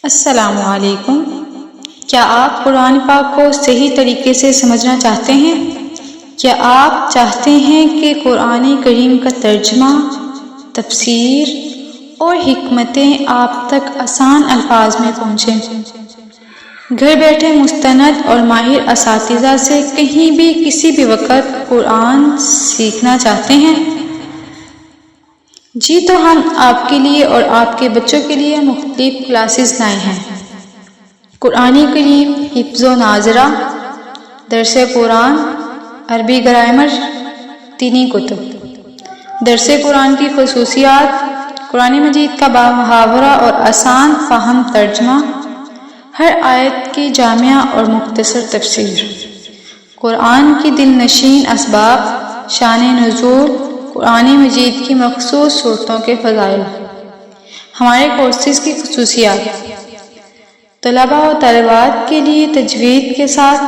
السلام علیکم۔ کیا آپ قرآن پاک کو صحیح طریقے سے سمجھنا چاہتے ہیں؟ کیا آپ چاہتے ہیں کہ قرآن کریم کا ترجمہ، تفسیر اور حکمتیں آپ تک آسان الفاظ میں پہنچیں؟ گھر بیٹھے مستند اور ماہر اساتذہ سے کہیں بھی کسی بھی وقت قرآن سیکھنا چاہتے ہیں؟ جی تو ہم آپ کے لیے اور آپ کے بچوں کے لیے مختلف کلاسز لائے ہیں۔ قرآن کریم حفظ و ناظرہ، درس قرآن، عربی گرامر، دینی کتب۔ درس قرآن کی خصوصیات: قرآن مجید کا بامحاورہ اور آسان فہم ترجمہ، ہر آیت کی جامع اور مختصر تفسیر۔ قرآن کی دل نشین اسباب، شان نزول، قرآن مجید کی مخصوص صورتوں کے فضائل۔ ہمارے کورسز کی خصوصیات: طلباء و طالبات کے لیے تجوید کے ساتھ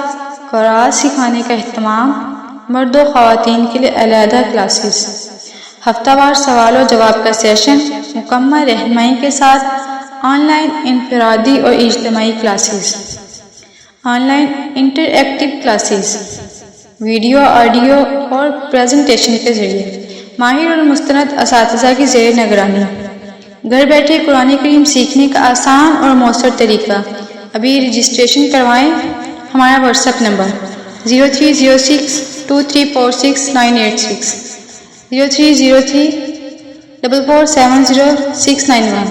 قرآن سکھانے کا اہتمام، مرد و خواتین کے لیے علیحدہ کلاسز، ہفتہ وار سوال و جواب کا سیشن، مکمل رہنمائی کے ساتھ آن لائن انفرادی اور اجتماعی classes, online interactive classes, video, audio اور پریزنٹیشن کے ذریعے، ماہر اور مستند اساتذہ کی زیر نگرانی۔ گھر بیٹھے قرآن کریم سیکھنے کا آسان اور مؤثر طریقہ۔ ابھی رجسٹریشن کروائیں۔ ہمارا واٹس ایپ نمبر 0306234696 030344700691۔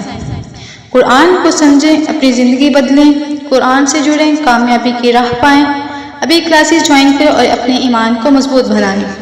قرآن کو سمجھیں، اپنی زندگی بدلیں، قرآن سے جڑیں، کامیابی کی راہ پائیں۔ ابھی کلاسز جوائن کریں اور اپنے ایمان کو مضبوط بنائیں۔